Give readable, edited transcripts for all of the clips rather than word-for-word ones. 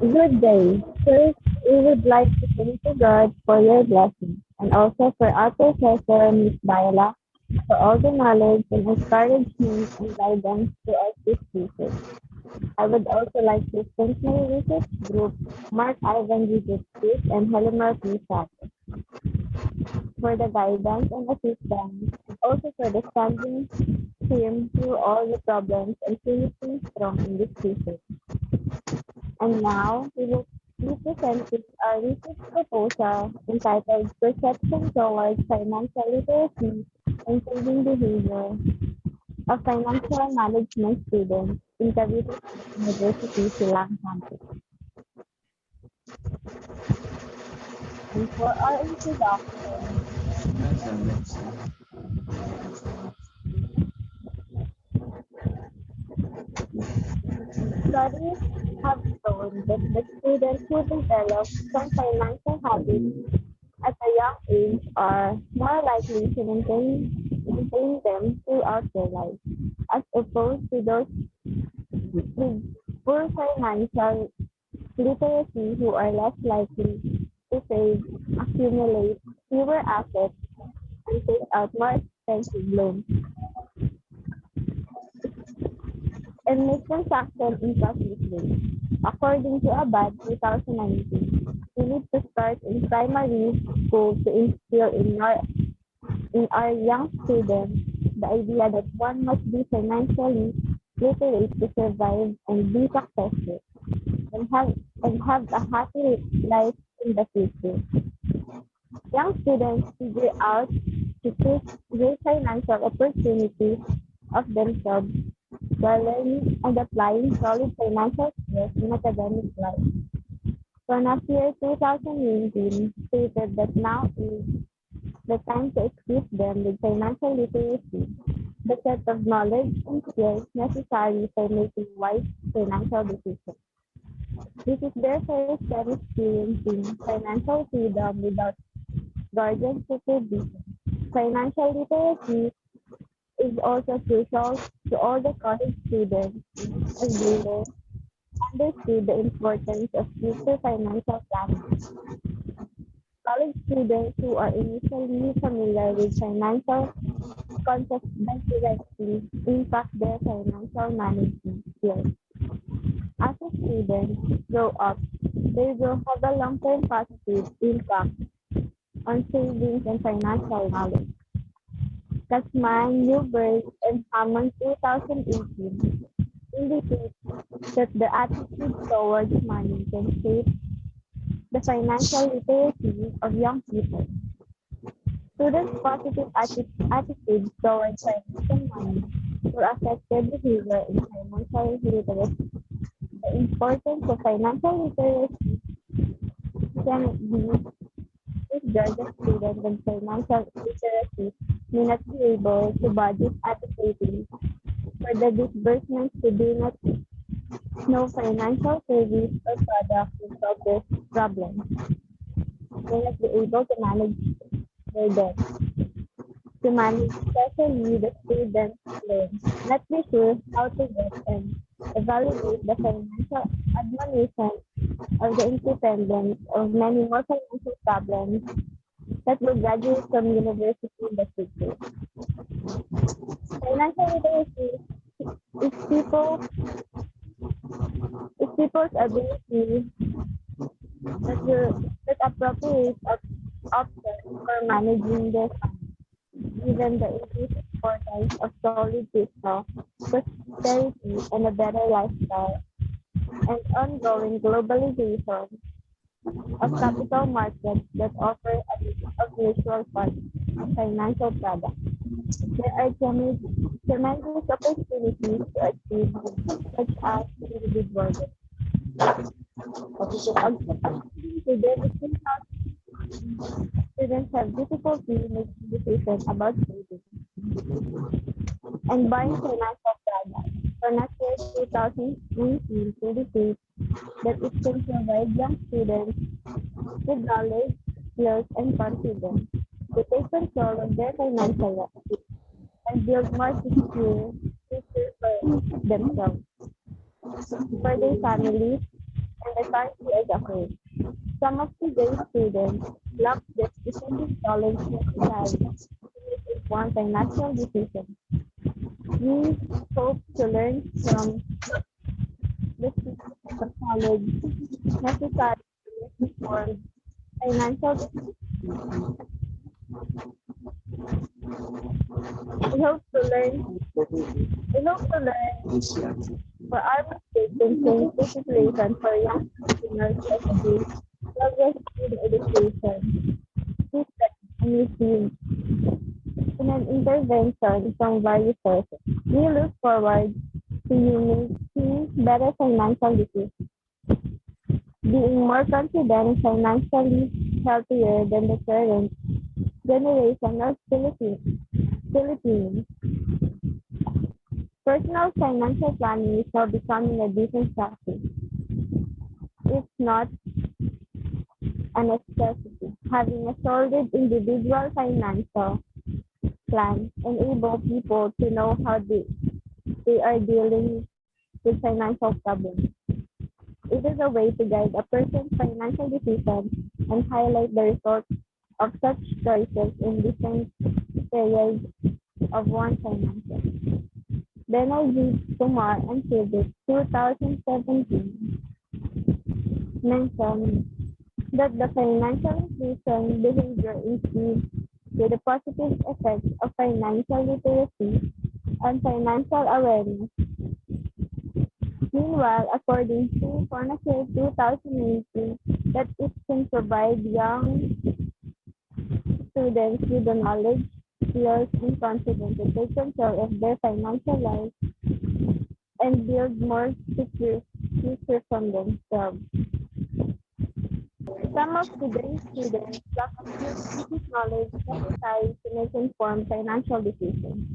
Good day. First, we would like to thank you, God, for your blessing, and also for our professor, Ms. Baila, for all the knowledge and encouragement and guidance to us this research. I would also like to thank my research group, Mark Ivan Gigitzis and Helena P. Sato, for the guidance and assistance, and also for the standing team through all the problems and finishing strong in this research. And now we will be presenting our research proposal entitled Perception Towards Financial Literacy and Saving Behavior of Financial Management Students in Cavite University, Silang campus. And for our introduction, studies have shown that the students who develop some financial habits at a young age are more likely to maintain them throughout their life, as opposed to those with poor financial literacy who are less likely to save, accumulate fewer assets, and take out more expensive loans, and make transactions in cashless ways. According to Abad 2019, we need to start in primary school to instill in our young students the idea that one must be financially literate to survive and be successful and have a happy life in the future. Young students figure out to take great financial opportunities of themselves while learning and applying solid financial skills in academic life. Jonas year 2019 stated that now is the time to equip them with financial literacy, the set of knowledge and skills necessary for making wise financial decisions. This is their first time experiencing financial freedom without guardian supervision. Financial literacy is also crucial to all the college students as they understood the importance of future financial planning. College students who are initially familiar with financial concepts directly impact their financial management skills. As a student grow up, they will have a long-term positive impact on savings and financial knowledge. Kasman, Newberg, and Hammond 2018 indicate that the attitude towards money can shape the financial literacy of young people. Students' positive attitudes towards financial money will affect their behavior in financial literacy. The importance of financial literacy can be safeguard the student when financial literacy may not be able to budget adequately for the disbursements to do not know financial service or product will solve their problems, may not be able to manage their debt, to manage especially the student loan, not be sure how to get and evaluate the financial admonition of the independence of many more financial problems that will graduate from university in the future. Financial literacy is people's ability that appropriate options for managing their funds, given the increased importance of solid fiscal prosperity and a better lifestyle, and ongoing globalization of capital markets that offer a mix of mutual funds and financial products. There are tremendous opportunities to achieve such as individual today, students have difficulty making decisions about saving and buying financial products. For next year 2019 indicates that it can provide young students with knowledge, skills, and confidence to take control of their financial life and build more secure future for themselves, for their families, and the country as a whole. Some of today's students lack the specific knowledge necessary to make informed financial decisions. We hope to learn from the specific knowledge necessary to make informed financial decisions. We hope to learn. We hope to learn for our mistakes and change the situation for young consumers as they progress in education, system, and receive in an intervention from various sources. We look forward to you making better financial decisions, being more confident and financially healthier than the current generation of Filipinos. Personal financial planning is now becoming a business practice. It's not a necessity. Having a solid individual financial plan enable people to know how they are dealing with financial problems. It is a way to guide a person's financial decisions and highlight the results of such choices in different areas of one's finances. Benajit Kumar and Civic 2017 mentioned that the financial inclusion behavior is key to the positive effects of financial literacy and financial awareness. Meanwhile, according to Fornacier 2018, that it can provide young students with the knowledge, skills, and confidence to take control of their financial life and build more secure future from themselves. Some of today's students lack a few basic knowledge necessary to make informed financial decisions.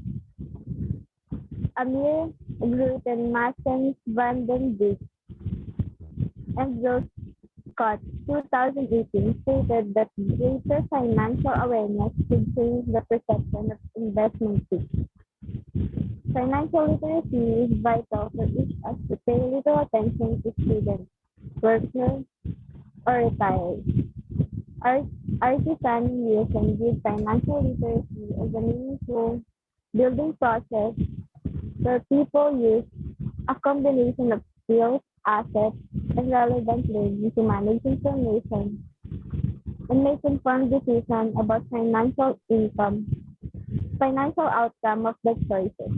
Amir Gruten, Massens, Van den Beek, and Jill Scott, 2018, stated that greater financial awareness could change the perception of investment risk. Financial literacy is vital for each of us to pay little attention to students, workers, or retirees. Artisan Nielsen viewed financial literacy as a meaningful building process where people use a combination of skills, assets, and relevant learning to manage information and make informed decisions about financial outcome of their choices.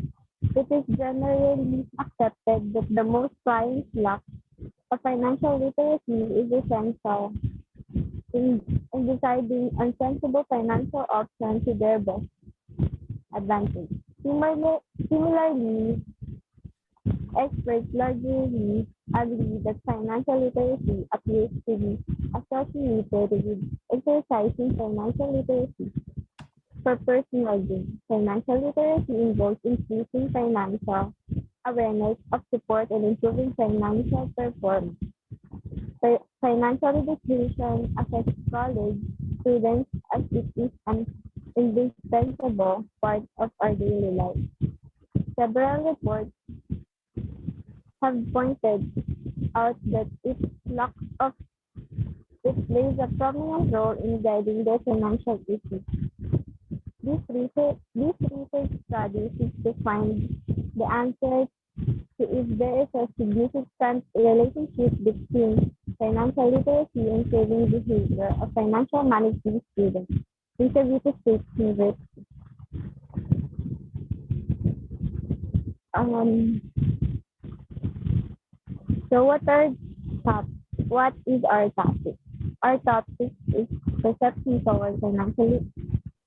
It is generally accepted that the most clients lack of financial literacy is essential in deciding on sensible financial options to their best advantage. Similarly, experts largely agree that financial literacy appears to be associated with exercising financial literacy for personal gain. Financial literacy involves increasing financial awareness of support and improving financial performance. Financial education affects college students as it is an indispensable part of our daily life. Several reports have pointed out that lack of it plays a prominent role in guiding their financial issues. This research study seeks to find the answer to if there is a significant relationship between financial literacy and saving behavior of financial management students in Cavite State University. Um, so what is our topic? Our topic is perception towards financial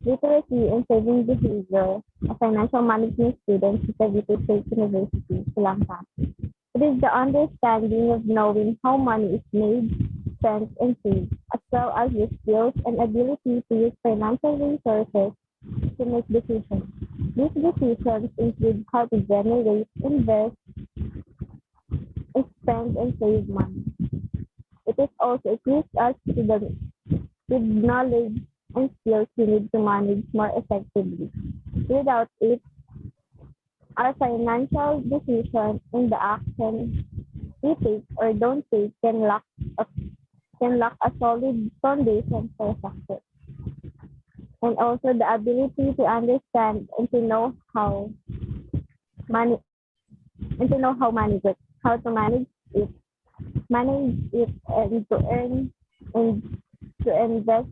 literacy and saving behavior of financial management students in Cavite State University, Silang. It is the understanding of knowing how money is made, spent, and saved, as well as the skills and ability to use financial resources to make decisions. These decisions include how to generate, invest, spend, and save money. It is also equips us with knowledge and skills we need to manage more effectively. Without it, our financial decisions and the action we take or don't take a, can lack a solid foundation for success. And also the ability to understand and to know money how money works, how to it, manage it and to earn and to invest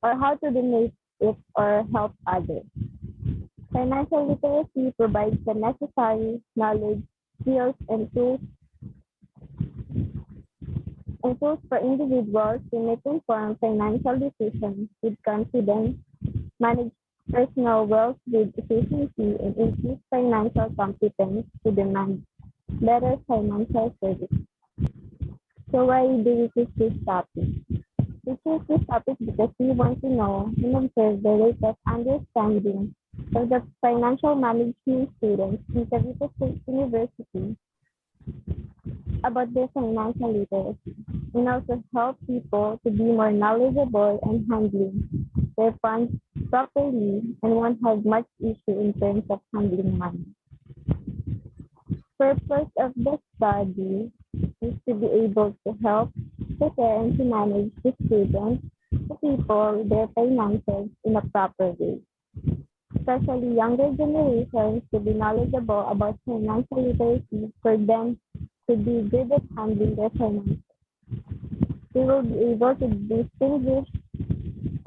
or how to donate it or help others. Financial literacy provides the necessary knowledge, skills, and tools for individuals to make informed financial decisions with confidence, manage personal wealth with efficiency, and increase financial competence to demand better financial service. So why do we choose this topic? We choose this topic because we want to know and observe the rate of understanding of the financial management students in Cavite State University about their financial literacy and also help people to be more knowledgeable and handling their funds properly and won't have much issue in terms of handling money. Purpose of the study is to be able to help prepare and to manage the students, the people, their finances in a proper way, especially younger generations to be knowledgeable about financial literacy for them to be good at handling their finances. They will be able to distinguish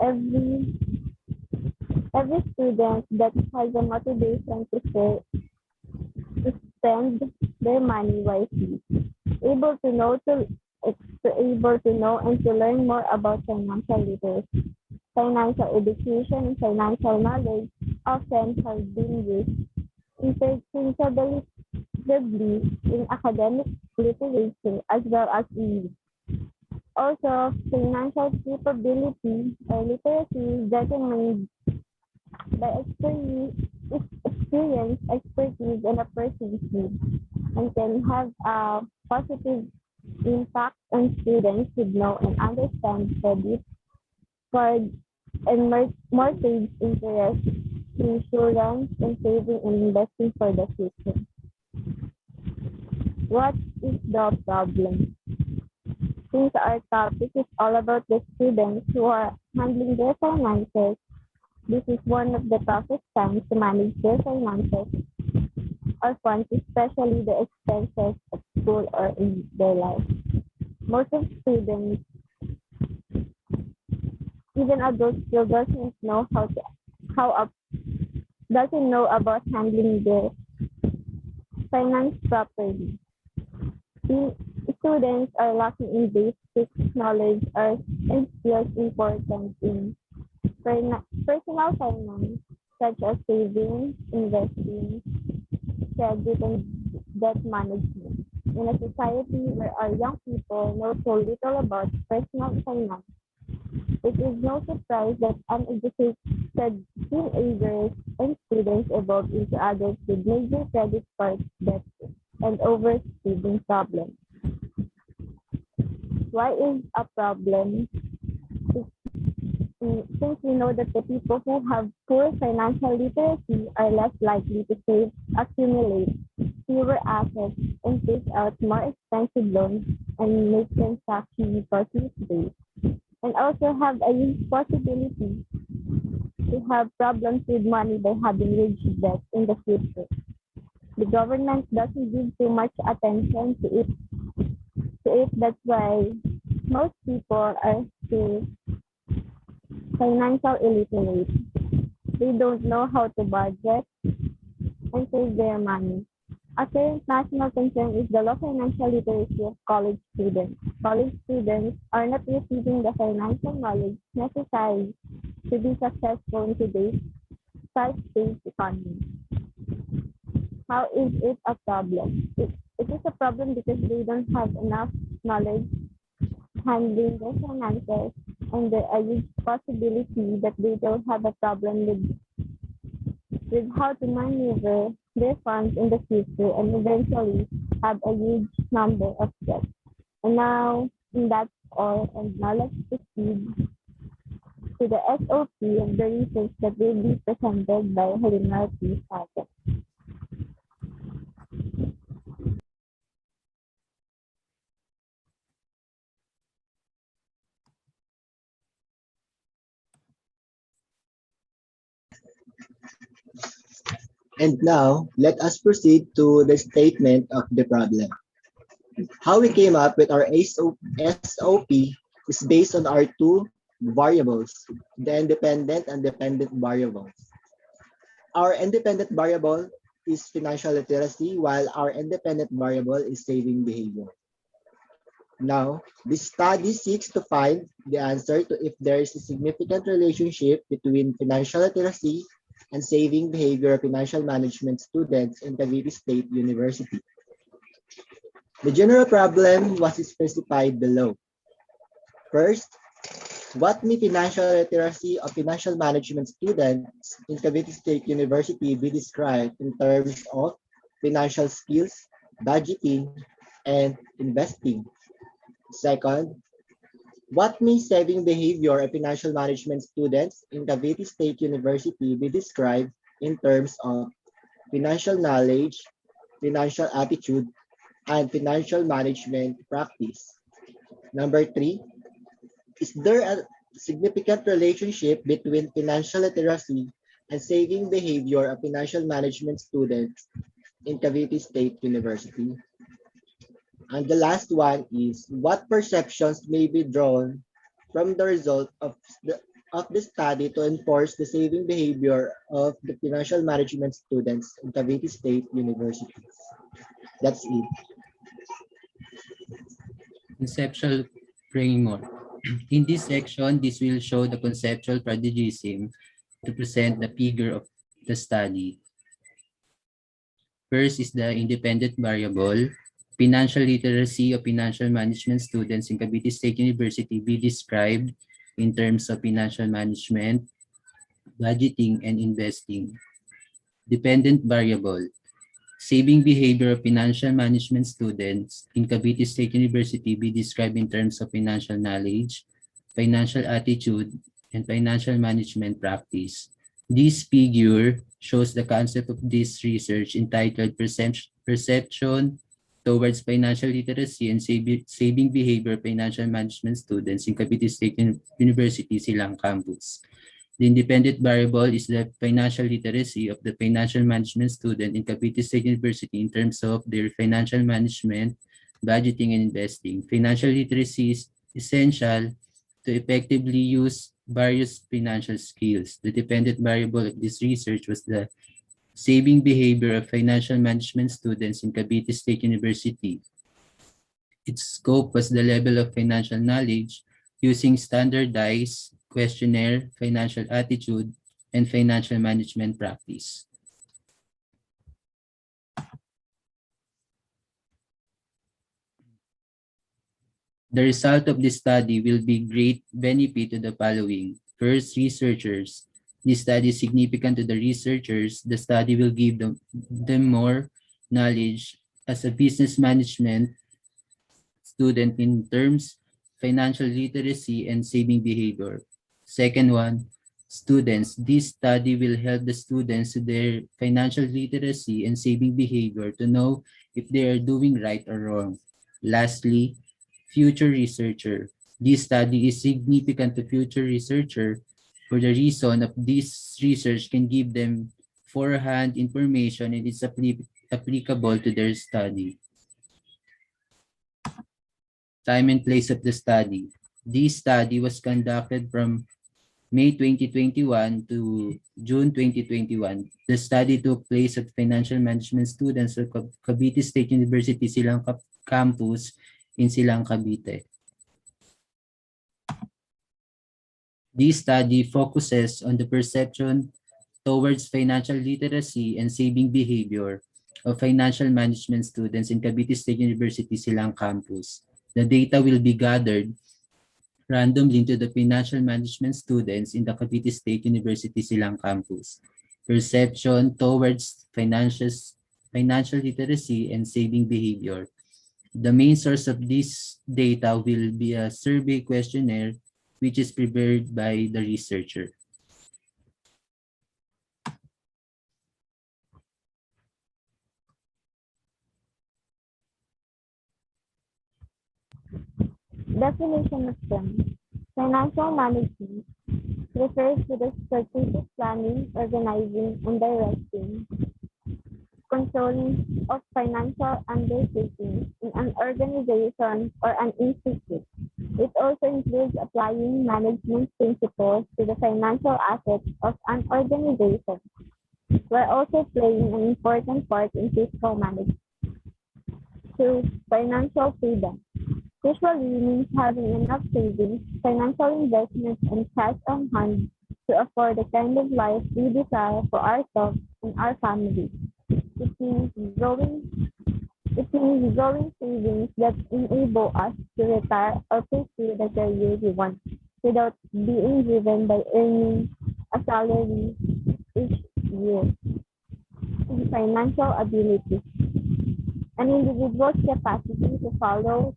every every student that has a motivation to spend their money wisely, able to know able to know and to learn more about financial literacy. Financial education and financial knowledge often have been used interchangeably in academic literature as well as in also financial capability or literacy is determined by experience, expertise, and a person's needs, and can have a positive impact on students who know and understand credit, card, and mortgage interest, insurance, and saving and investing for the future. What is the problem? Since our topic is all about the students who are handling their finances, this is one of the toughest times to manage their finances or funds, especially the expenses at school or in their life. Most of students, even adults, still how up, doesn't know about handling their finance properly. The students are lacking in basic knowledge and skills important in personal finance, such as saving, investing, credit, and debt management. In a society where our young people know so little about personal finance, it is no surprise that uneducated teenagers and students evolve into adults with major credit card debt and overspending problems. Why is a problem? Since we know that the people who have poor financial literacy are less likely to save, accumulate fewer assets, and take out more expensive loans and make transactions impulsive and also have a huge possibility to have problems with money by having huge debt in the future. The government doesn't give too much attention to it. That's why most people are still financial illiterate. They don't know how to budget and save their money. A current national concern is the low financial literacy of college students. College students are not receiving the financial knowledge necessary to be successful in today's fast-paced economy. How is it a problem? It is a problem because they don't have enough knowledge handling their finances, and there are huge possibility that they don't have a problem with how to maneuver their funds in the future and eventually have a huge number of debts. And now that's all, and now let's proceed to the SOP of the research that will be presented by Helena P. Saget. And now, let us proceed to the statement of the problem. How we came up with our SOP is based on our two variables, the independent and dependent variables. Our independent variable is financial literacy, while our independent variable is saving behavior. Now, this study seeks to find the answer to if there is a significant relationship between financial literacy and saving behavior of financial management students in Cavite State University. The general problem was specified below. First, what may financial literacy of financial management students in Cavite State University be described in terms of financial skills, budgeting, and investing? Second, what may saving behavior of financial management students in Cavite State University be described in terms of financial knowledge, financial attitude, and financial management practice? Number three, is there a significant relationship between financial literacy and saving behavior of financial management students in Cavite State University? And the last one is what perceptions may be drawn from the result of the study to enforce the saving behavior of the financial management students in Cavite State University. That's it. Conceptual framework. In this section, this will show the conceptual paradigm to present the figure of the study. First is the independent variable. Financial literacy of financial management students in Cavite State University be described in terms of financial management, budgeting, and investing. Dependent variable. Saving behavior of financial management students in Cavite State University be described in terms of financial knowledge, financial attitude, and financial management practice. This figure shows the concept of this research entitled Perception Towards Financial Literacy and Saving Behavior of Financial Management Students in Cavite State University, Silang Campus. The independent variable is the financial literacy of the financial management student in Cavite State University in terms of their financial management, budgeting, and investing. Financial literacy is essential to effectively use various financial skills. The dependent variable of this research was the saving behavior of financial management students in Cavite State University. Its scope was the level of financial knowledge using standardized questionnaire, financial attitude, and financial management practice. The result of this study will be great benefit to the following. First, researchers. This study is significant to the researchers. The study will give them more knowledge as a business management student in terms financial literacy and saving behavior. Second one, students. This study will help the students to their financial literacy and saving behavior to know if they are doing right or wrong. Lastly, future researcher. This study is significant to future researcher for the reason of this research can give them forehand information and is applicable to their study. Time and place of the study. This study was conducted from May 2021 to June 2021. The study took place at financial management students at Cavite State University Silang Campus in Silang, Cavite. This study focuses on the perception towards financial literacy and saving behavior of financial management students in Cavite State University Silang Campus. The data will be gathered randomly into the financial management students in the Cavite State University Silang Campus. Perception towards financial literacy and saving behavior. The main source of this data will be a survey questionnaire which is prepared by the researcher. Definition of term. Financial management refers to the strategic planning, organizing, and directing controlling of financial undertakings in an organization or an institute. It also includes applying management principles to the financial assets of an organization, while also playing an important part in fiscal management. 2. Financial freedom. Usually means having enough savings, financial investments, and cash on hand to afford the kind of life we desire for ourselves and our families. It means growing it means growing savings that enable us to retire or pursue the career we want without being driven by earning a salary each year. And financial ability. An individual's capacity to follow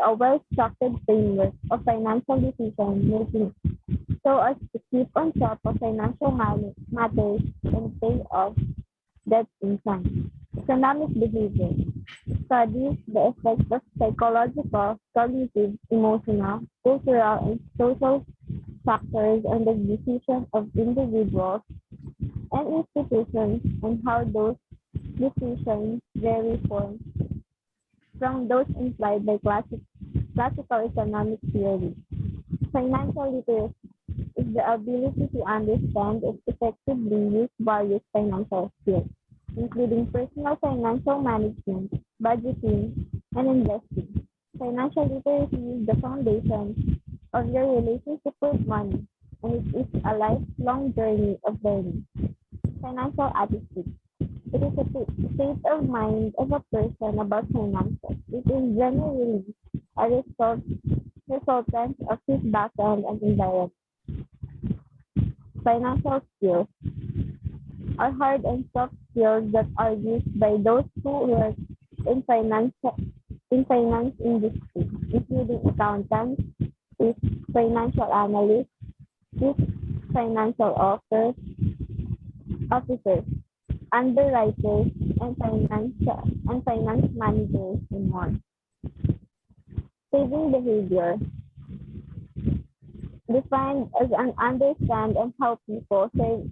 a well-structured framework of financial decision making so as to keep on top of financial matters and pay off debt in time. Economic behavior studies the effects of psychological, cognitive, emotional, cultural, and social factors on the decision of individuals and institutions and how those decisions vary from those implied by classical economic theory. Financial literacy is the ability to understand and effectively use various financial skills, including personal financial management, budgeting, and investing. Financial literacy is the foundation of your relationship with money, and it is a lifelong journey of learning. Financial attitude. It is a state of mind of a person about finances. It is generally a resultant of his background and environment. Financial skills are hard and soft skills that are used by those who work in finance industry, including accountants, chief financial analysts, chief financial officers, underwriters, and finance managers, and more. Saving behavior defined as an understand and how people save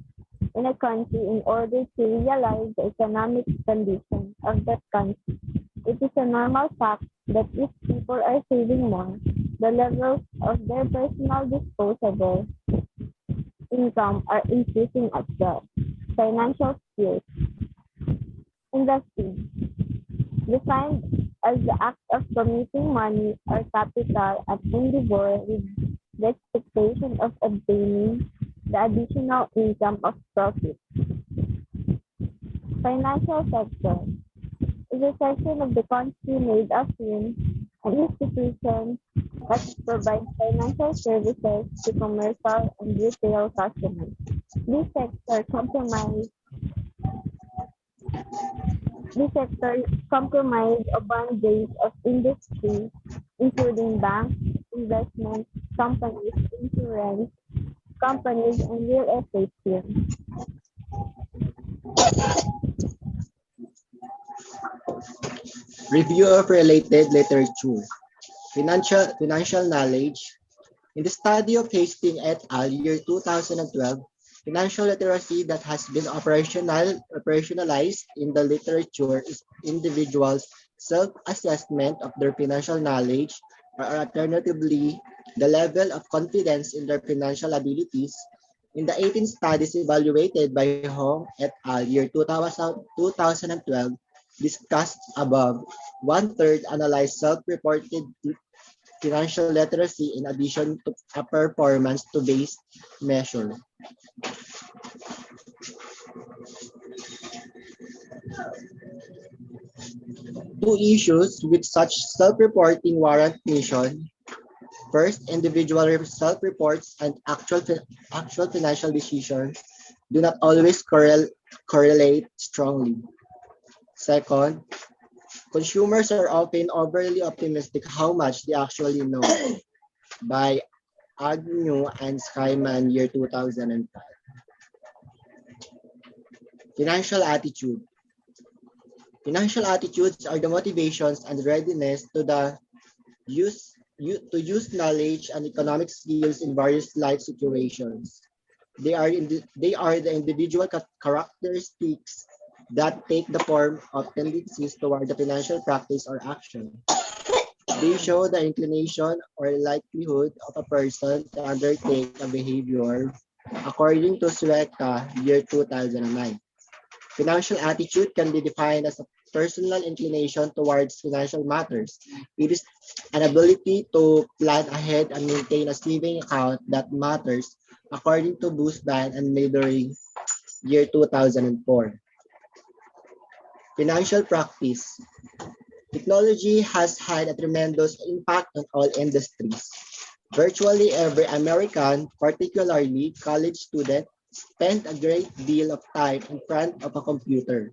in a country in order to realize the economic condition of that country. It is a normal fact that if people are saving more, the levels of their personal disposable income are increasing as well. Financial skills. Investing. Defined as the act of committing money or capital at endeavor with the expectation of obtaining the additional income of profit. Financial sector is a section of the country made of firms and institutions that provide financial services to commercial and retail customers. This sector compromises This sector comprise a broad base of industries, including banks, investment companies, insurance companies, and real estate firms. Review of related literature. Financial knowledge. In the study of Hastings et al. Year 2012, financial literacy that has been operationalized in the literature is individuals' self-assessment of their financial knowledge, or alternatively, the level of confidence in their financial abilities. In the 18 studies evaluated by Hong et al. Year 2012, discussed above, one-third analyzed self-reported financial literacy in addition to a performance-based measure. Two issues with such self-reporting warrant mission. First, individual self-reports and actual financial decisions do not always correlate strongly. Second, consumers are often overly optimistic how much they actually know. By Agnew and Skyman, year 2005. Financial attitude. Financial attitudes are the motivations and readiness to use knowledge and economic skills in various life situations. They are the individual characteristics that take the form of tendencies toward the financial practice or action. They show the inclination or likelihood of a person to undertake a behavior according to Sueca, year 2009. Financial attitude can be defined as a personal inclination towards financial matters. It is an ability to plan ahead and maintain a saving account that matters according to Busban and Madory, year 2004. Financial practice. Technology has had a tremendous impact on all industries. Virtually every American, particularly college student, spend a great deal of time in front of a computer.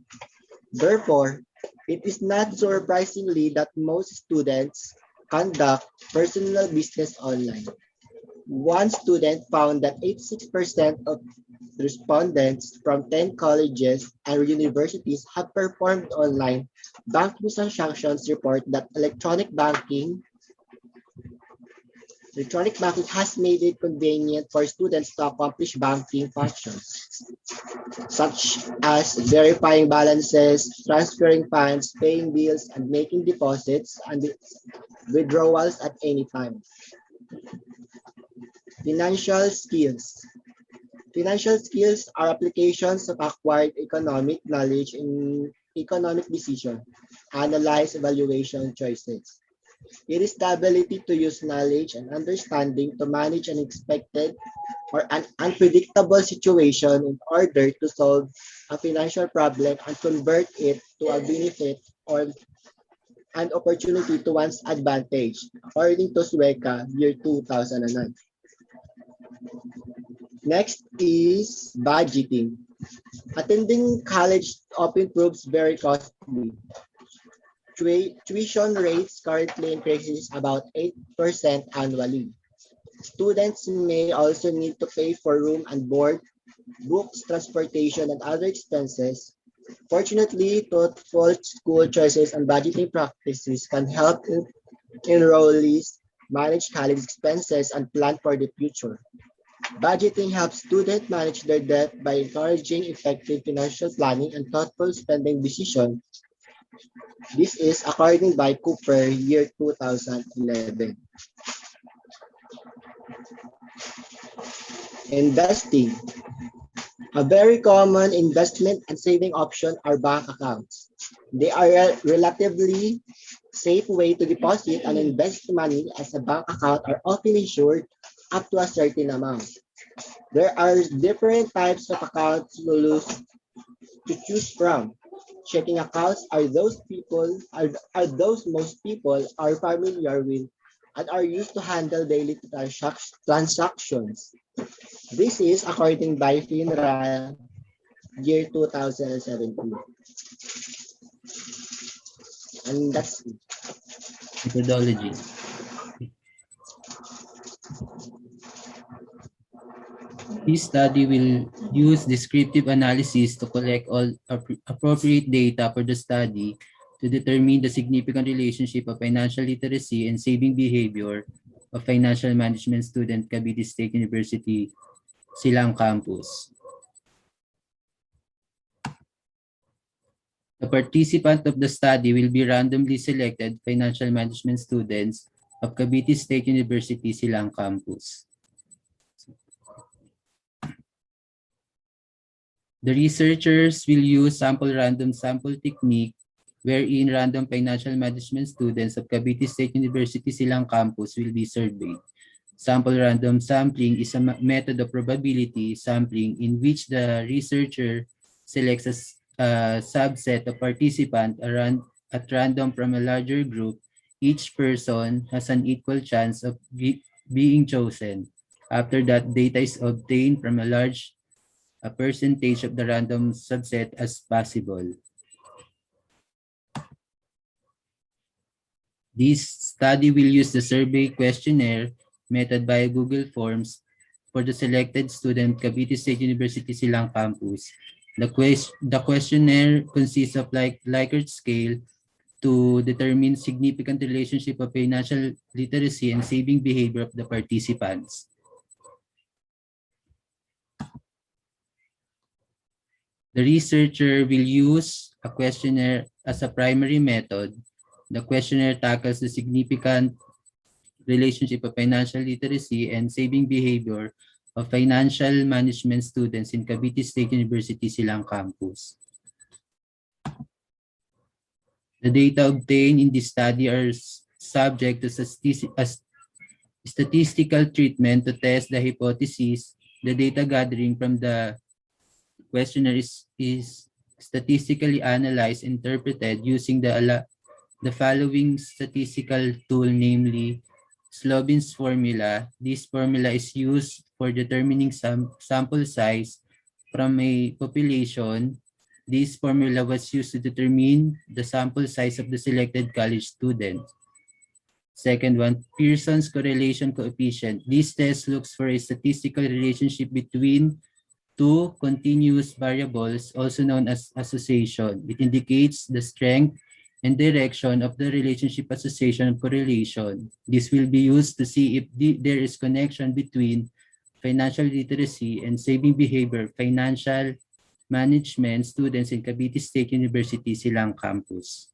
Therefore, it is not surprisingly that most students conduct personal business online. One student found that 86% of respondents from 10 colleges and universities have performed online banking transactions report that electronic banking has made it convenient for students to accomplish banking functions, such as verifying balances, transferring funds, paying bills, and making deposits and withdrawals at any time. Financial skills. Financial skills are applications of acquired economic knowledge in economic decision, analyze evaluation choices. It is the ability to use knowledge and understanding to manage an expected or an unpredictable situation in order to solve a financial problem and convert it to a benefit or an opportunity to one's advantage, according to Sueca, year 2009. Next is budgeting. Attending college often proves very costly. Tuition rates currently increases about 8% annually. Students may also need to pay for room and board, books, transportation, and other expenses. Fortunately, thoughtful school choices and budgeting practices can help enrollees manage college expenses and plan for the future. Budgeting helps students manage their debt by encouraging effective financial planning and thoughtful spending decisions. This is according by Cooper, year 2011. Investing. A very common investment and saving option are bank accounts. They are a relatively safe way to deposit and invest money as a bank account are often insured up to a certain amount. There are different types of accounts to choose from. Checking accounts are those most people are familiar with and are used to handle daily transactions. This is according by FINRA year 2017. And that's it. Methodology. This study will use descriptive analysis to collect all appropriate data for the study to determine the significant relationship of financial literacy and saving behavior of financial management student Cavite State University, Silang campus. The participant of the study will be randomly selected financial management students of Cavite State University, Silang campus. The researchers will use random sample technique wherein random financial management students of Cavite State University Silang campus will be surveyed. Sample random sampling is a method of probability sampling in which the researcher selects a subset of participants at random from a larger group. Each person has an equal chance of being chosen. After that, data is obtained from a percentage of the random subset as possible. This study will use the survey questionnaire method by Google Forms for the selected student Cavite State University Silang campus. The questionnaire consists of Likert scale to determine significant relationship of financial literacy and saving behavior of the participants. The researcher will use a questionnaire as a primary method. The questionnaire tackles the significant relationship of financial literacy and saving behavior of financial management students in Cavite State University Silang campus. The data obtained in this study are subject to statistical treatment to test the hypothesis. The data gathering from the questionnaire is statistically analyzed, interpreted using the following statistical tool, namely Slobin's formula. This formula is used for determining sample size from a population. This formula was used to determine the sample size of the selected college student. Second one, Pearson's correlation coefficient. This test looks for a statistical relationship between two continuous variables, also known as association. It indicates the strength and direction of the relationship association and correlation. This will be used to see if there is connection between financial literacy and saving behavior, financial management students in Cavite State University Silang campus.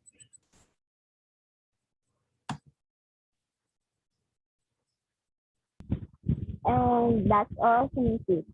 And that's all. Thank you.